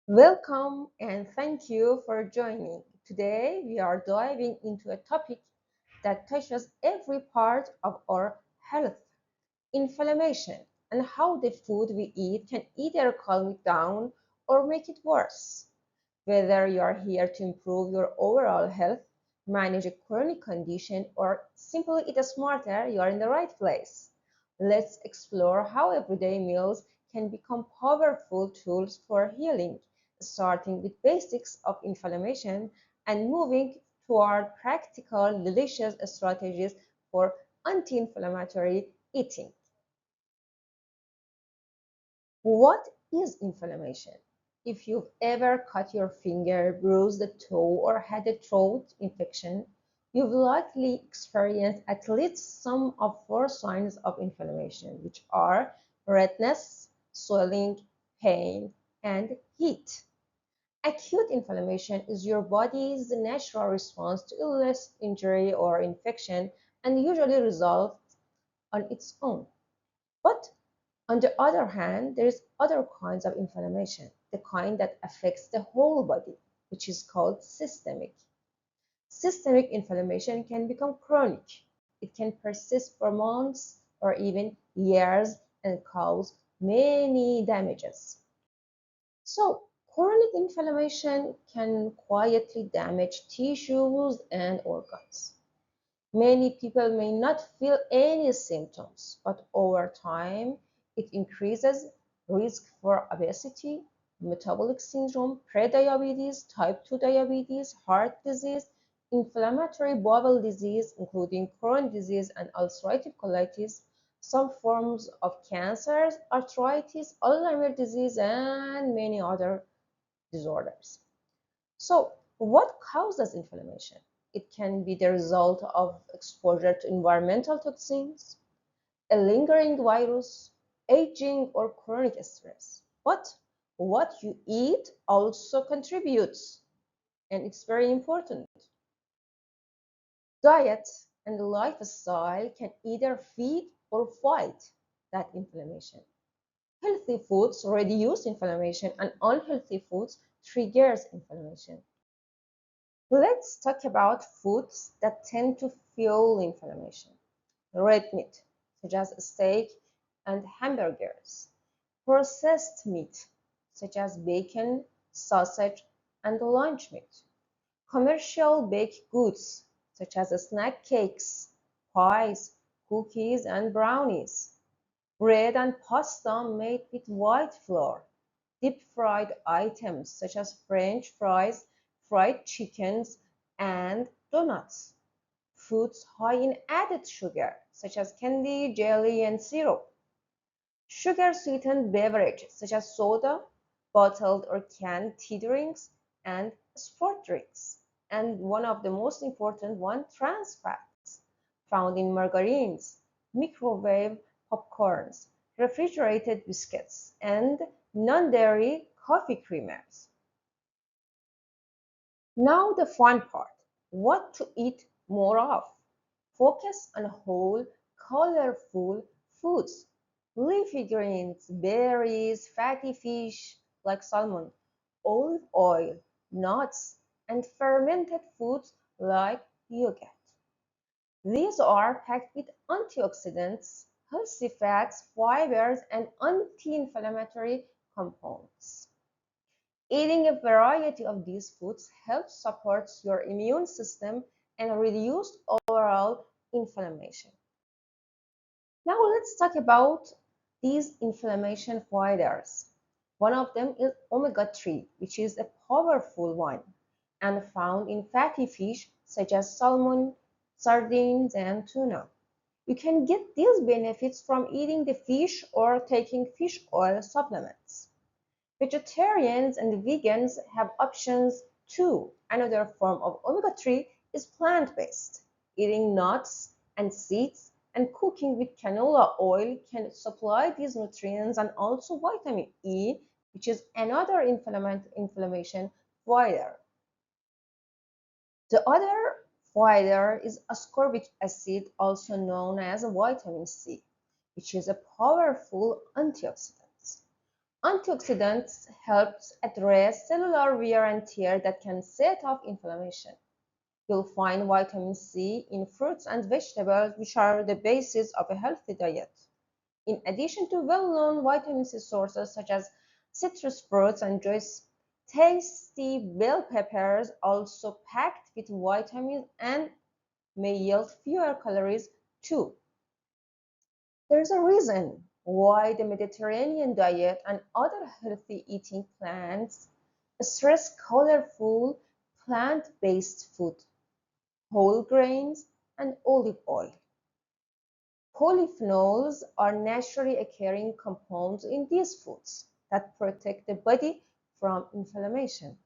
Welcome and thank you for joining. Today we are diving into a topic that touches every part of our health: inflammation, and how the food we eat can either calm it down or make it worse. Whether you are here to improve your overall health, manage a chronic condition, or simply eat smarter, you are in the right place. Let's explore how everyday meals can become powerful tools for healing, starting with basics of inflammation and moving toward practical, delicious strategies for anti-inflammatory eating. What is inflammation? If you've ever cut your finger, bruised a toe, or had a throat infection, you've likely experienced at least some of four signs of inflammation, which are redness, swelling, pain, and heat. Acute inflammation is your body's natural response to illness, injury, or infection and usually resolves on its own. But on the other hand, there is other kinds of inflammation, the kind that affects the whole body, which is called systemic. Systemic inflammation can become chronic. It can persist for months or even years and cause many damages. So, chronic inflammation can quietly damage tissues and organs. Many people may not feel any symptoms, but over time, it increases risk for obesity, metabolic syndrome, prediabetes, type 2 diabetes, heart disease, inflammatory bowel disease, including Crohn's disease and ulcerative colitis, some forms of cancers, arthritis, Alzheimer's disease, and many other disorders. So, what causes inflammation? It can be the result of exposure to environmental toxins, a lingering virus, aging, or chronic stress. But what you eat also contributes, and it's very important. Diet and lifestyle can either feed or fight that inflammation. Healthy foods reduce inflammation, and unhealthy foods triggers inflammation. Let's talk about foods that tend to fuel inflammation. Red meat, such as steak and hamburgers. Processed meat, such as bacon, sausage, and lunch meat. Commercial baked goods, such as snack cakes, pies, cookies, and brownies. Bread and pasta made with white flour. Deep fried items such as French fries, fried chickens, and donuts. Foods high in added sugar, such as candy, jelly, and syrup. Sugar-sweetened beverages, such as soda, bottled or canned tea drinks, and sport drinks. And one of the most important one, trans fats, found in margarines, microwave popcorns, refrigerated biscuits, and non-dairy coffee creamers. Now the fun part, what to eat more of. Focus on whole, colorful foods, leafy greens, berries, fatty fish like salmon, olive oil, nuts, and fermented foods like yogurt. These are packed with antioxidants, healthy fats, fibers, and anti-inflammatory compounds. Eating a variety of these foods helps support your immune system and reduce overall inflammation. Now let's talk about these inflammation fighters. One of them is omega-3, which is a powerful one and found in fatty fish such as salmon, sardines, and tuna. You can get these benefits from eating the fish or taking fish oil supplements. Vegetarians and vegans have options too. Another form of omega-3 is plant-based. Eating nuts and seeds and cooking with canola oil can supply these nutrients and also vitamin E, which is another inflammation fighter. The other fighter is ascorbic acid, also known as vitamin C, which is a powerful antioxidant. Antioxidants help address cellular wear and tear that can set off inflammation. You'll find vitamin C in fruits and vegetables, which are the basis of a healthy diet. In addition to well-known vitamin C sources such as citrus fruits and juice, tasty bell peppers, also packed with vitamins and may yield fewer calories too. There's a reason why the Mediterranean diet and other healthy eating plans stress colorful plant-based food, whole grains, and olive oil. Polyphenols are naturally occurring compounds in these foods that protect the body from inflammation.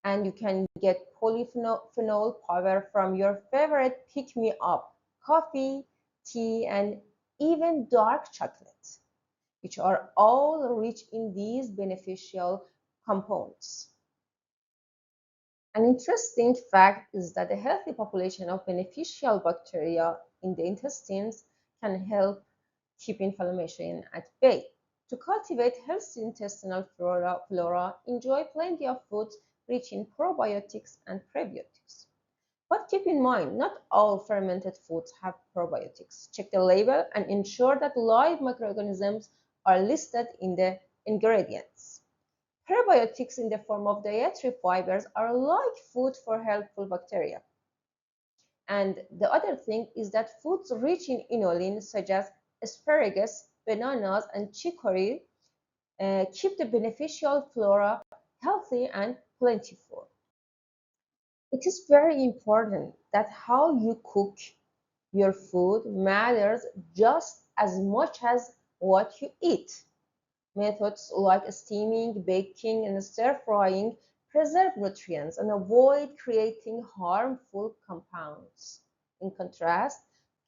And you can get polyphenol powder from your favorite pick-me-up, coffee, tea, and even dark chocolate, which are all rich in these beneficial compounds. An interesting fact is that a healthy population of beneficial bacteria in the intestines can help keep inflammation at bay. To cultivate healthy intestinal flora, enjoy plenty of foods rich in probiotics and prebiotics. But keep in mind, not all fermented foods have probiotics. Check the label and ensure that live microorganisms are listed in the ingredients. Prebiotics in the form of dietary fibers are like food for helpful bacteria. And the other thing is that foods rich in inulin, such as asparagus, bananas, and chicory, keep the beneficial flora healthy and plentiful. It is very important that how you cook your food matters just as much as what you eat. Methods like steaming, baking, and stir-frying preserve nutrients and avoid creating harmful compounds. In contrast,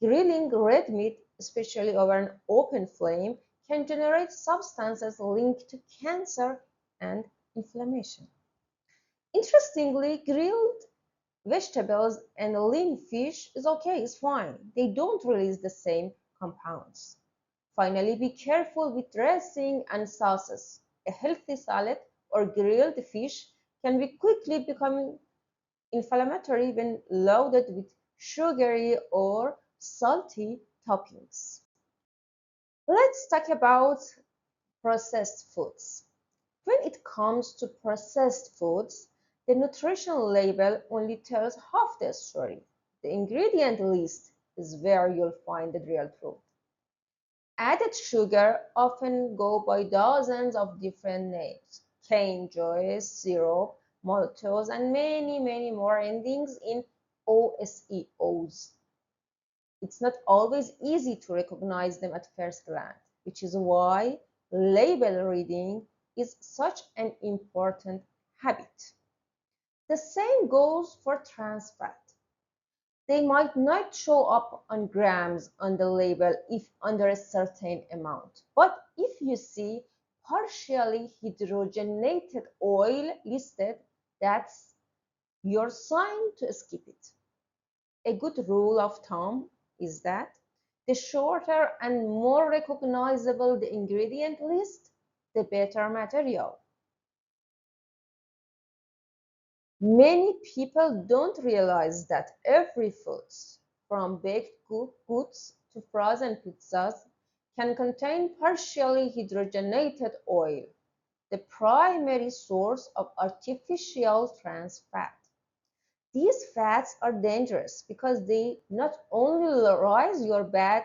grilling red meat, especially over an open flame, can generate substances linked to cancer and inflammation. Interestingly, grilled vegetables and lean fish is okay, it's fine. They don't release the same compounds. Finally, be careful with dressing and sauces. A healthy salad or grilled fish can be quickly become inflammatory when loaded with sugary or salty toppings. Let's talk about processed foods. When it comes to processed foods, the nutrition label only tells half the story. The ingredient list is where you'll find the real truth. Added sugar often go by dozens of different names: cane juice, syrup, maltose, and many more endings in OSEOs. It's not always easy to recognize them at first glance, which is why label reading is such an important habit. The same goes for trans fat. They might not show up on grams on the label if under a certain amount. But if you see partially hydrogenated oil listed, that's your sign to skip it. A good rule of thumb is that the shorter and more recognizable the ingredient list, the better material. Many people don't realize that every food, from baked goods to frozen pizzas, can contain partially hydrogenated oil, the primary source of artificial trans fat. These fats are dangerous because they not only rise your bad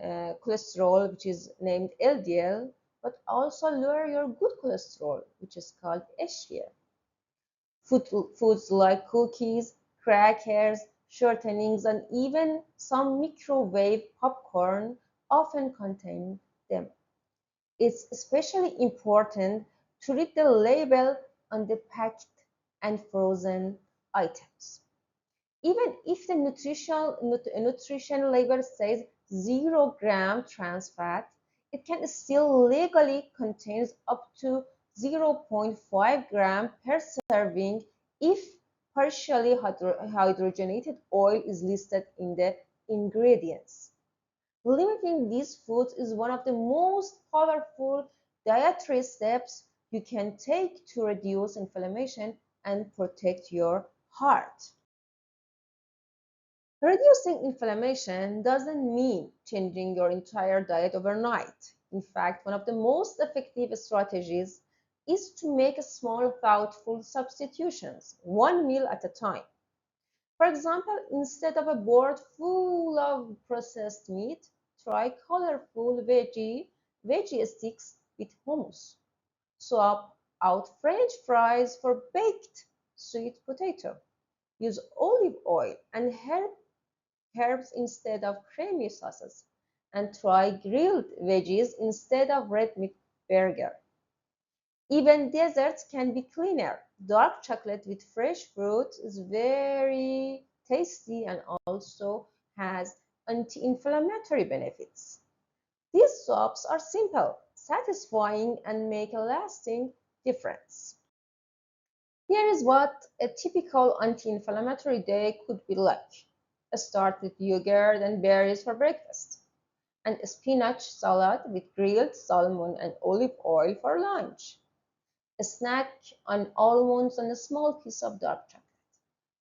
cholesterol, which is named LDL, but also lower your good cholesterol, which is called HDL. Foods like cookies, crackers, shortenings, and even some microwave popcorn often contain them. It's especially important to read the label on the packed and frozen items. Even if the nutrition label says 0 gram trans fat, it can still legally contain up to 0.5 gram per serving if partially hydrogenated oil is listed in the ingredients. Limiting these foods is one of the most powerful dietary steps you can take to reduce inflammation and protect your heart. Reducing inflammation doesn't mean changing your entire diet overnight. In fact, one of the most effective strategies is to make small, thoughtful substitutions, one meal at a time. For example, instead of a board full of processed meat, try colorful veggie sticks with hummus. Swap out French fries for baked sweet potato. Use olive oil and herbs instead of creamy sauces. And try grilled veggies instead of red meat burger. Even desserts can be cleaner. Dark chocolate with fresh fruit is very tasty and also has anti-inflammatory benefits. These swaps are simple, satisfying, and make a lasting difference. Here is what a typical anti-inflammatory day could be like. Start with yogurt and berries for breakfast, and a spinach salad with grilled salmon and olive oil for lunch. A snack on almonds and a small piece of dark chocolate.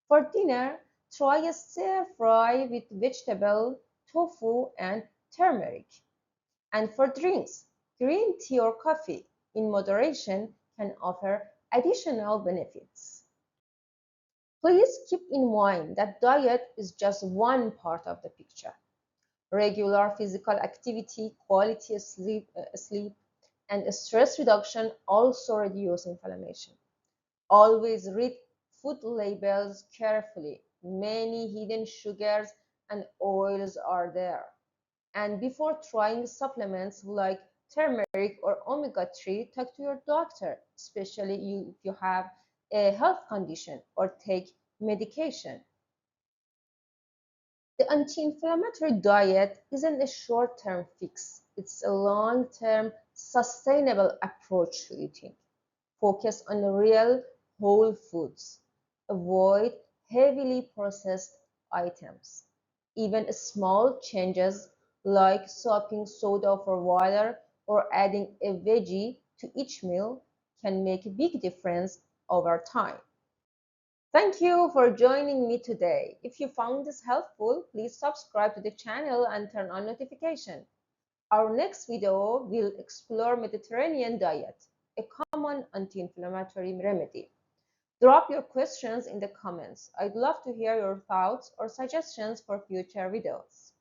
For dinner, try a stir fry with vegetable, tofu, and turmeric. And for drinks, green tea or coffee in moderation can offer additional benefits. Please keep in mind that diet is just one part of the picture. Regular physical activity, quality sleep, and stress reduction also reduce inflammation. Always read food labels carefully. Many hidden sugars and oils are there. And before trying supplements like turmeric or omega-3, talk to your doctor, especially if you have a health condition or take medication. The anti-inflammatory diet isn't a short-term fix. It's a long-term, sustainable approach to eating. Focus on real, whole foods. Avoid heavily processed items. Even small changes like swapping soda for water or adding a veggie to each meal can make a big difference over time. Thank you for joining me today. If you found this helpful, please subscribe to the channel and turn on notification. Our next video will explore Mediterranean diet, a common anti-inflammatory remedy. Drop your questions in the comments. I'd love to hear your thoughts or suggestions for future videos.